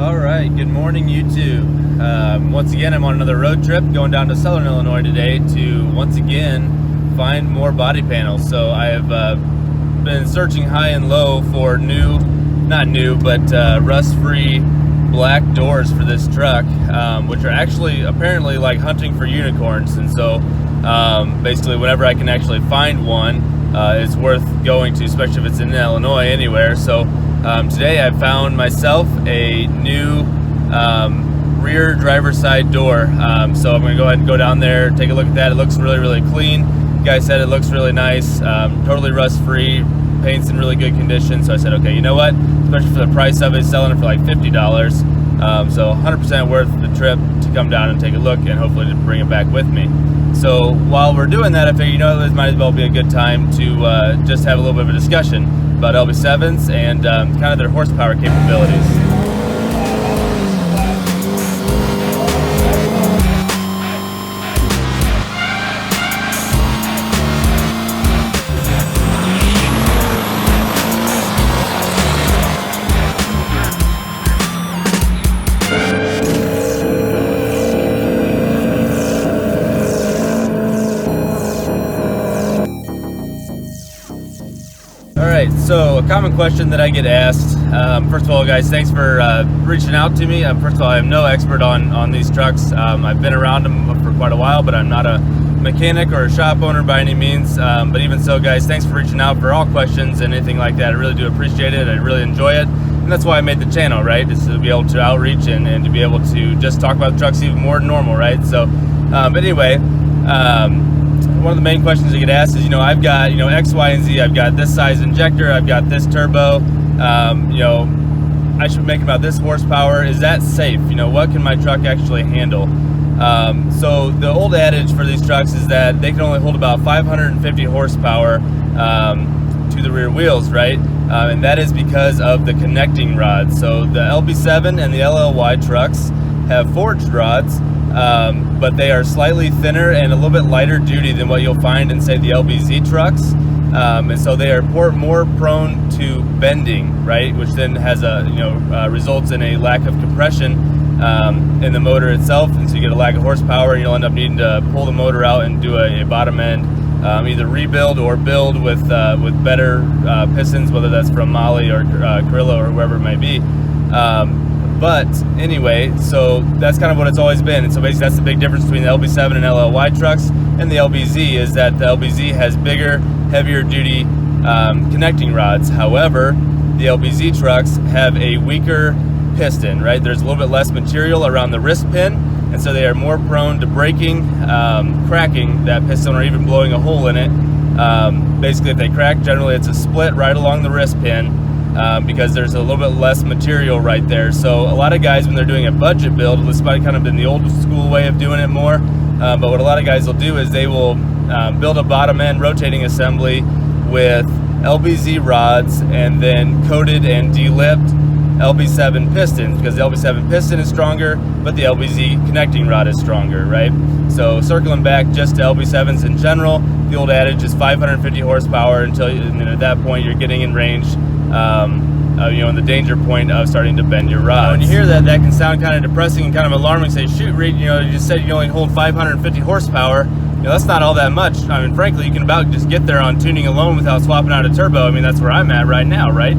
All right, good morning YouTube. Once again, I'm on another road trip going down to Southern Illinois today to once again find more body panels. So I have been searching high and low for rust-free black doors for this truck, which are actually apparently like hunting for unicorns. And so basically whenever I can actually find one, it's worth going to, especially if it's in Illinois anywhere. So today I found myself a new rear driver's side door. So I'm going to go ahead and go down there, take a look at that. It looks really clean. The guy said it looks really nice, totally rust free, paint's in really good condition. So I said, okay, you know what, especially for the price of it, selling it for like $50. So 100% worth the trip to come down and take a look and hopefully to bring it back with me. So while we're doing that, I figured, you know, it might as well be a good time to just have a little bit of a discussion about LB7s and kind of their horsepower capabilities. So a common question that I get asked, first of all, guys, thanks for reaching out to me. First of all, I'm no expert on these trucks. I've been around them for quite a while, but I'm not a mechanic or a shop owner by any means. But even so, guys, thanks for reaching out for all questions and anything like that. I really do appreciate it. I really enjoy it. And that's why I made the channel, right? Is to be able to outreach and to be able to just talk about the trucks even more than normal, right? So, but anyway, one of the main questions I get asked is, you know, I've got, you know, X, Y, and Z. I've got this size injector. I've got this turbo. You know, I should make about this horsepower. Is that safe? You know, what can my truck actually handle? So the old adage for these trucks is that they can only hold about 550 horsepower to the rear wheels, right? And that is because of the connecting rods. So the LB7 and the LLY trucks have forged rods, but they are slightly thinner and a little bit lighter duty than what you'll find in, say, the LBZ trucks, and so they are more prone to bending, right? Which then has results in a lack of compression in the motor itself, and so you get a lack of horsepower, and you'll end up needing to pull the motor out and do a bottom end, either rebuild or build with better pistons, whether that's from Molly or Carrillo or whoever it may be. But anyway, so that's kind of what it's always been. And so basically that's the big difference between the LB7 and LLY trucks and the LBZ, is that the LBZ has bigger, heavier duty connecting rods. However, the LBZ trucks have a weaker piston, right? There's a little bit less material around the wrist pin, and so they are more prone to breaking, cracking that piston, or even blowing a hole in it. Basically, if they crack, generally it's a split right along the wrist pin. Because there's a little bit less material right there. So a lot of guys, when they're doing a budget build, this might kind of been the old school way of doing it more, but what a lot of guys will do is they will build a bottom end rotating assembly with LBZ rods and then coated and delipped LB7 pistons, because the LB7 piston is stronger, but the LBZ connecting rod is stronger, right? So circling back just to LB7s in general, the old adage is 550 horsepower until, and then at that point you're getting in range, you know, in the danger point of starting to bend your rods. When you hear that, that can sound kind of depressing and kind of alarming. Say, shoot, Reed, you know, you just said you only hold 550 horsepower. You know, that's not all that much. I mean, frankly, you can about just get there on tuning alone without swapping out a turbo. I mean, that's where I'm at right now, right?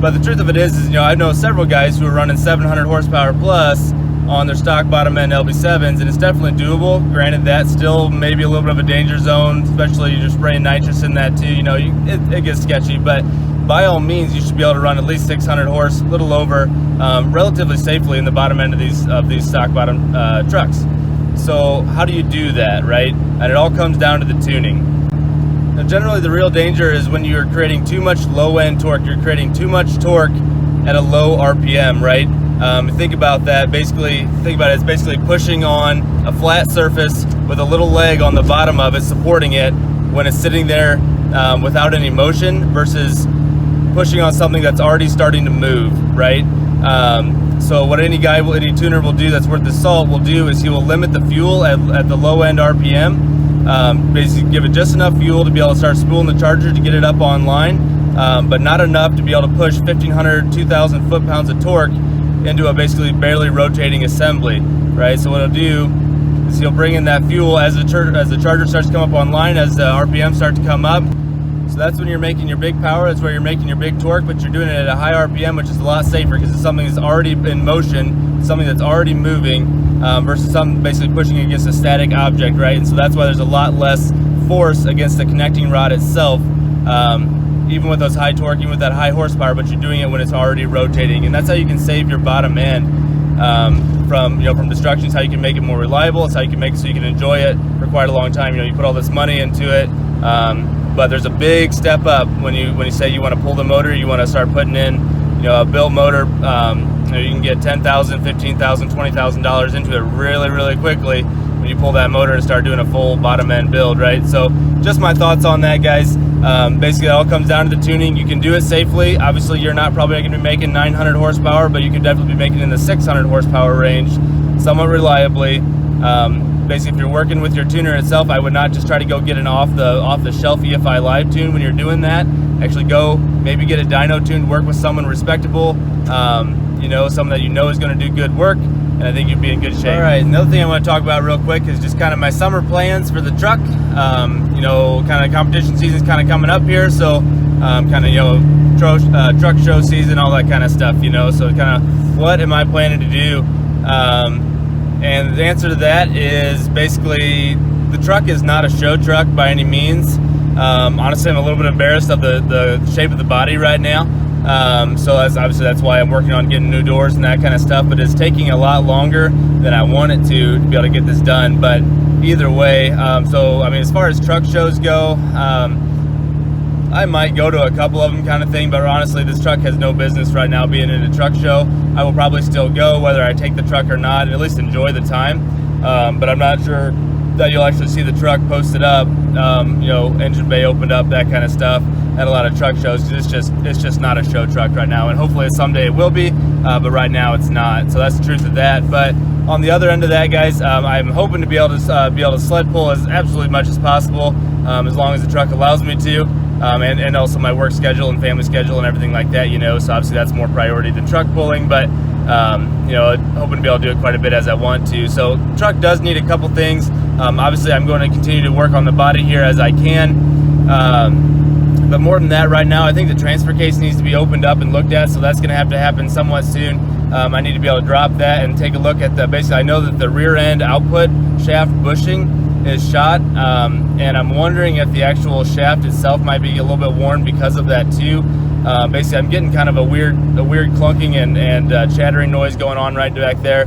But the truth of it is, you know, I know several guys who are running 700 horsepower plus on their stock bottom end LB7s, and it's definitely doable. Granted, that's still maybe a little bit of a danger zone, especially you're spraying nitrous in that too. You know, it gets sketchy, but by all means, you should be able to run at least 600 horse, a little over, relatively safely in the bottom end of these stock bottom trucks. So how do you do that, right? And it all comes down to the tuning. Now, generally, the real danger is when you're creating too much low-end torque. You're creating too much torque at a low RPM, right? Think about that. Basically, think about it as basically pushing on a flat surface with a little leg on the bottom of it supporting it when it's sitting there without any motion, versus pushing on something that's already starting to move, right? So what any tuner will do that's worth the salt will do is he will limit the fuel at the low end RPM, basically give it just enough fuel to be able to start spooling the charger to get it up online, but not enough to be able to push 1,500, 2,000 foot-pounds of torque into a basically barely rotating assembly, right? So what it'll do is you'll bring in that fuel as the charger starts to come up online, as the RPM start to come up. So that's when you're making your big power, that's where you're making your big torque, but you're doing it at a high RPM, which is a lot safer because it's something that's already in motion, something that's already moving, versus something basically pushing against a static object, right? And so that's why there's a lot less force against the connecting rod itself, even with those high torque, even with that high horsepower, but you're doing it when it's already rotating. And that's how you can save your bottom end from destruction. It's how you can make it more reliable. It's how you can make it so you can enjoy it for quite a long time. You put all this money into it, but there's a big step up when you say you want to pull the motor. You want to start putting in a built motor. You can get $10,000, $15,000, $20,000 into it really quickly when you pull that motor and start doing a full bottom end build, right? So just my thoughts on that, guys. Basically it all comes down to the tuning. You can do it safely. Obviously you're not probably going to be making 900 horsepower, but you can definitely be making in the 600 horsepower range somewhat reliably. Basically, if you're working with your tuner itself, I would not just try to go get an off the shelf EFI live tune when you're doing that. Actually go maybe get a dyno tuned, work with someone respectable, someone that is going to do good work, and I think you'd be in good shape. All right, another thing I want to talk about real quick is just kind of my summer plans for the truck. Kind of competition season's kind of coming up here, so truck show season, all that kind of stuff, so kind of what am I planning to do? And the answer to that is basically the truck is not a show truck by any means. Honestly, I'm a little bit embarrassed of the shape of the body right now. So that's why I'm working on getting new doors and that kind of stuff, but it's taking a lot longer than I want it to be able to get this done. But either way, as far as truck shows go, I might go to a couple of them kind of thing, but honestly this truck has no business right now being in a truck show. I will probably still go whether I take the truck or not, and at least enjoy the time, but I'm not sure that you'll actually see the truck posted up, engine bay opened up, that kind of stuff at a lot of truck shows, because it's just not a show truck right now, and hopefully someday it will be, but right now it's not. So that's the truth of that. But on the other end of that, guys, I'm hoping to be able to sled pull as absolutely much as possible, as long as the truck allows me to, and also my work schedule and family schedule and everything like that, so obviously that's more priority than truck pulling, but hoping to be able to do it quite a bit as I want to. So truck does need a couple things. Obviously I'm going to continue to work on the body here as I can, but more than that right now, I think the transfer case needs to be opened up and looked at, so that's going to have to happen somewhat soon. I need to be able to drop that and take a look at basically I know that the rear end output shaft bushing is shot, and I'm wondering if the actual shaft itself might be a little bit worn because of that too. Basically I'm getting kind of a weird clunking and chattering noise going on right back there.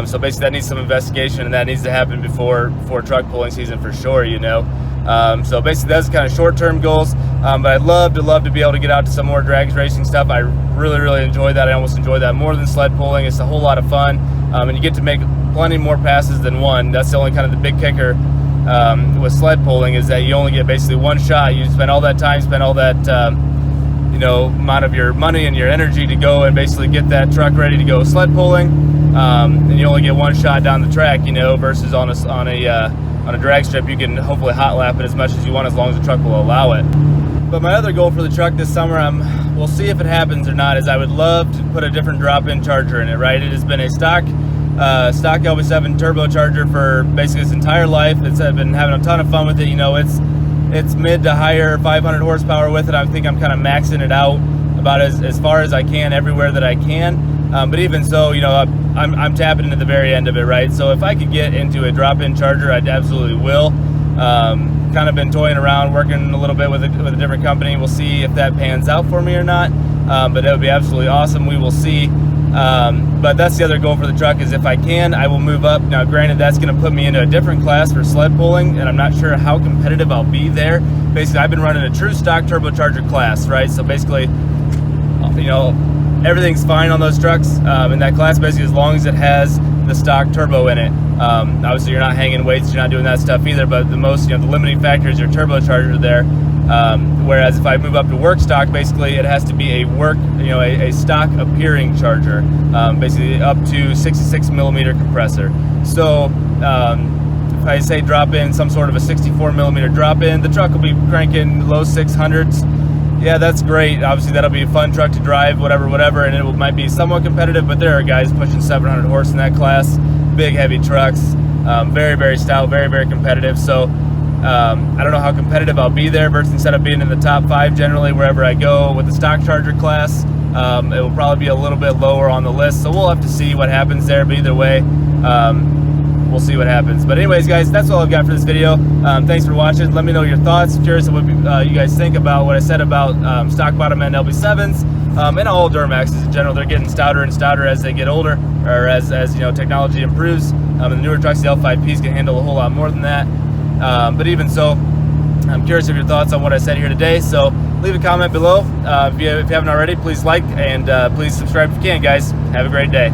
So basically that needs some investigation, and that needs to happen before truck pulling season for sure, So basically that's kind of short-term goals, but I'd love to be able to get out to some more drags racing stuff. I really enjoy that. I almost enjoy that more than sled pulling. It's a whole lot of fun, and you get to make plenty more passes than one. That's the only kind of the big kicker with sled pulling, is that you only get basically one shot. You spend all that time, spend all that amount of your money and your energy to go and basically get that truck ready to go sled pulling, and you only get one shot down the track, versus on a drag strip you can hopefully hot lap it as much as you want, as long as the truck will allow it. But my other goal for the truck this summer, we'll see if it happens or not, is I would love to put a different drop-in charger in it, right? It has been a stock LB7 turbocharger for basically its entire life. I've been having a ton of fun with it. It's mid to higher 500 horsepower with it. I think I'm kind of maxing it out about as far as I can everywhere that I can. But even so, I'm tapping into the very end of it, right? So if I could get into a drop-in charger, I absolutely will. Kind of been toying around, working a little bit with a different company. We'll see if that pans out for me or not. But that would be absolutely awesome. We will see. But that's the other goal for the truck, is if I can, I will move up. Now granted, that's going to put me into a different class for sled pulling, and I'm not sure how competitive I'll be there. Basically I've been running a true stock turbocharger class, right? So basically everything's fine on those trucks in that class, basically as long as it has the stock turbo in it. Obviously you're not hanging weights, you're not doing that stuff either, but the limiting factor is your turbocharger there. Whereas if I move up to work stock, basically it has to be a stock appearing charger, basically up to 66 millimeter compressor. So if I say drop in some sort of a 64 millimeter drop in, the truck will be cranking low 600s, yeah, that's great. Obviously, that'll be a fun truck to drive, whatever, and it might be somewhat competitive, but there are guys pushing 700 horse in that class, big, heavy trucks, very stout, very competitive. So I don't know how competitive I'll be there versus instead of being in the top 5 generally wherever I go with the stock charger class. It will probably be a little bit lower on the list, so we'll have to see what happens there, but either way, we'll see what happens. But anyways, guys, that's all I've got for this video. Thanks for watching. Let me know your thoughts. Curious what you guys think about what I said about stock bottom end LB7s and all Duramaxes in general. They're getting stouter and stouter as they get older, or as you know, technology improves. The newer trucks, the L5Ps, can handle a whole lot more than that. But even so, I'm curious of your thoughts on what I said here today. So leave a comment below. If you haven't already, please like and please subscribe if you can, guys. Have a great day.